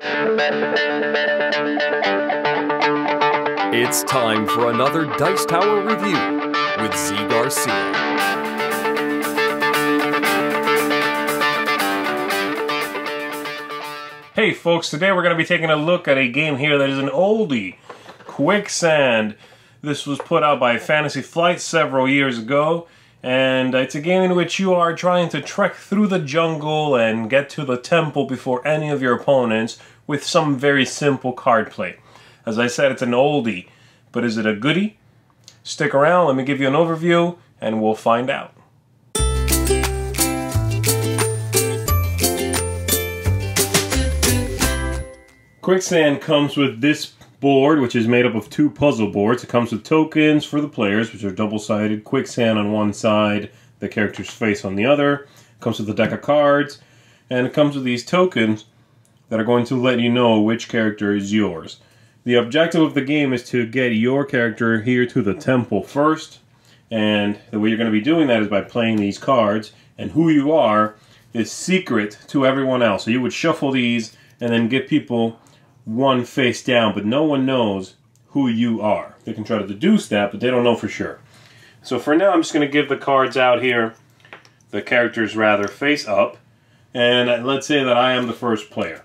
It's time for another Dice Tower review with Zee Garcia. Hey folks, today we're going to be taking a look at a game here that is an oldie, Quicksand. This was put out by Fantasy Flight several years ago, and it's a game in which you are trying to trek through the jungle and get to the temple before any of your opponents with some very simple card play. As I said, it's an oldie, but is it a goodie? Stick around, let me give you an overview, and we'll find out. Quicksand comes with this board, which is made up of two puzzle boards. It comes with tokens for the players, which are double-sided. Quicksand on one side, the character's face on the other. It comes with a deck of cards, and it comes with these tokens that are going to let you know which character is yours. The objective of the game is to get your character here to the temple first, and the way you're going to be doing that is by playing these cards, and who you are is secret to everyone else. So you would shuffle these and then get people one face down, but no one knows who you are. They can try to deduce that, but they don't know for sure. So for now, I'm just going to give the cards out here, the characters rather, face up, and let's say that I am the first player.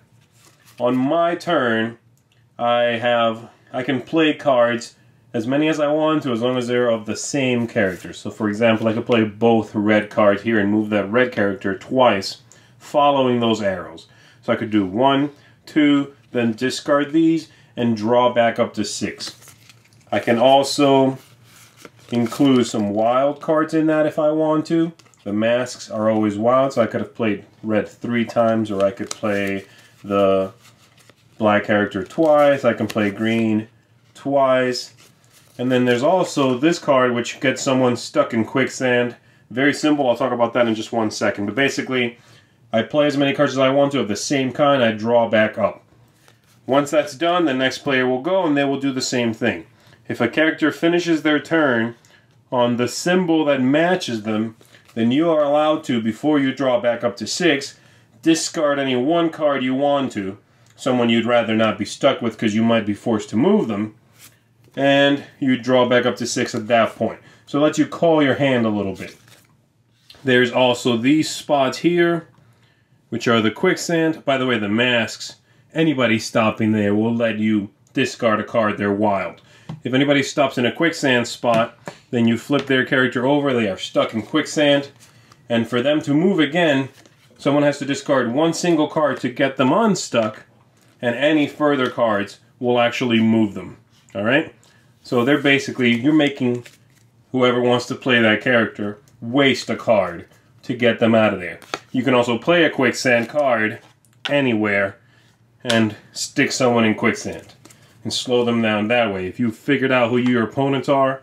On my turn, I can play cards as many as I want to, as long as they're of the same character. So for example, I could play both red cards here and move that red character twice, following those arrows. So I could do 1, 2, then discard these and draw back up to 6. I can also include some wild cards in that if I want to. The masks are always wild, so I could have played red 3 times, or I could play the black character twice. I can play green twice. And then there's also this card which gets someone stuck in quicksand. Very simple, I'll talk about that in just 1 second. But basically, I play as many cards as I want to of the same kind, I draw back up. Once that's done, the next player will go and they will do the same thing. If a character finishes their turn on the symbol that matches them, then you are allowed to, before you draw back up to 6, discard any one card you want to, someone you'd rather not be stuck with because you might be forced to move them, and you draw back up to 6 at that point. So it lets you call your hand a little bit. There's also these spots here, which are the quicksand. By the way, the masks, anybody stopping there will let you discard a card. They're wild. If anybody stops in a quicksand spot, then you flip their character over. They are stuck in quicksand. And for them to move again, someone has to discard one single card to get them unstuck, and any further cards will actually move them. Alright? So they're basically, you're making whoever wants to play that character waste a card to get them out of there. You can also play a quicksand card anywhere and stick someone in quicksand and slow them down that way. If you've figured out who your opponents are,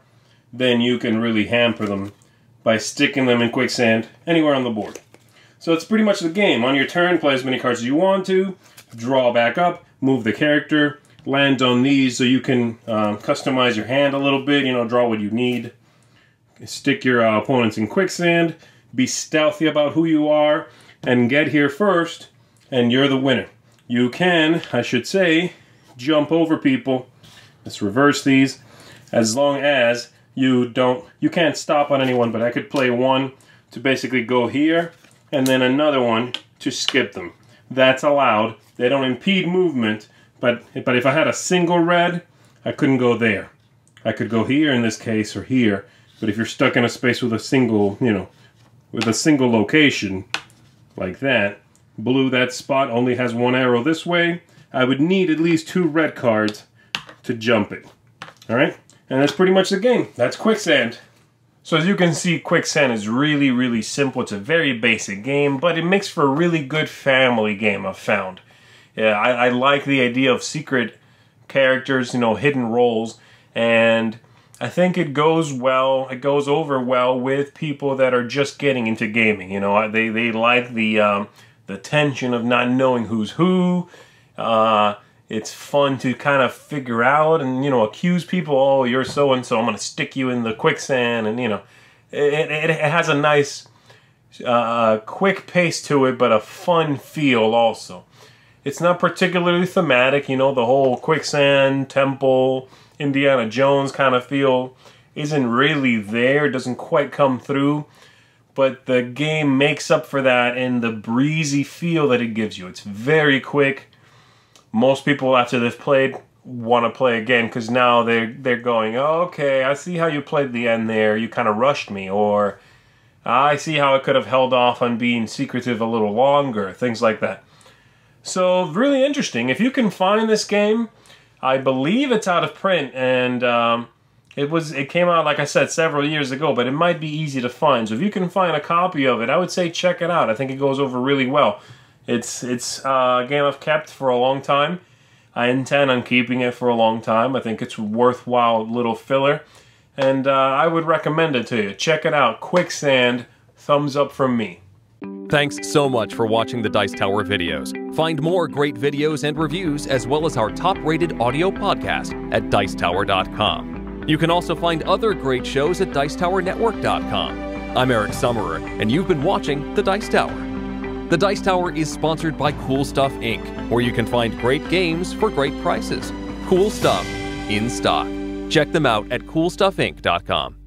then you can really hamper them by sticking them in quicksand anywhere on the board. So it's pretty much the game. On your turn, play as many cards as you want to, draw back up, move the character, land on these so you can customize your hand a little bit, you know, draw what you need. Stick your opponents in quicksand, be stealthy about who you are, and get here first, and you're the winner. You can, I should say, jump over people. Let's reverse these. As long as you can't stop on anyone, but I could play one to basically go here, and then another one to skip them. That's allowed. They don't impede movement, but if I had a single red, I couldn't go there. I could go here in this case, or here, but if you're stuck in a space with a single, with a single location, like that, blue, that spot only has one arrow this way, I would need at least 2 red cards to jump it. Alright? And that's pretty much the game. That's Quicksand. So as you can see, Quicksand is really, really simple. It's a very basic game, but it makes for a really good family game, I've found. Yeah, I like the idea of secret characters, hidden roles, and I think it goes well, it goes over well with people that are just getting into gaming. They like the tension of not knowing who's who. It's fun to kind of figure out and, accuse people, oh, you're so-and-so, I'm going to stick you in the quicksand, and, it has a nice, quick pace to it, but a fun feel also. It's not particularly thematic, you know, the whole Quicksand, Temple, Indiana Jones kind of feel isn't really there, doesn't quite come through. But the game makes up for that in the breezy feel that it gives you. It's very quick. Most people, after they've played, want to play again because now they're going, oh, okay, I see how you played the end there. You kind of rushed me. Or I see how I could have held off on being secretive a little longer. Things like that. So, really interesting. If you can find this game, I believe it's out of print, and it came out, like I said, several years ago, but it might be easy to find. So if you can find a copy of it, I would say check it out. I think it goes over really well. It's a game I've kept for a long time. I intend on keeping it for a long time. I think it's a worthwhile little filler, and I would recommend it to you. Check it out. Quicksand, thumbs up from me. Thanks so much for watching the Dice Tower videos. Find more great videos and reviews, as well as our top-rated audio podcast at Dicetower.com. You can also find other great shows at DicetowerNetwork.com. I'm Eric Summerer, and you've been watching The Dice Tower. The Dice Tower is sponsored by Cool Stuff Inc., where you can find great games for great prices. Cool stuff in stock. Check them out at CoolStuffInc.com.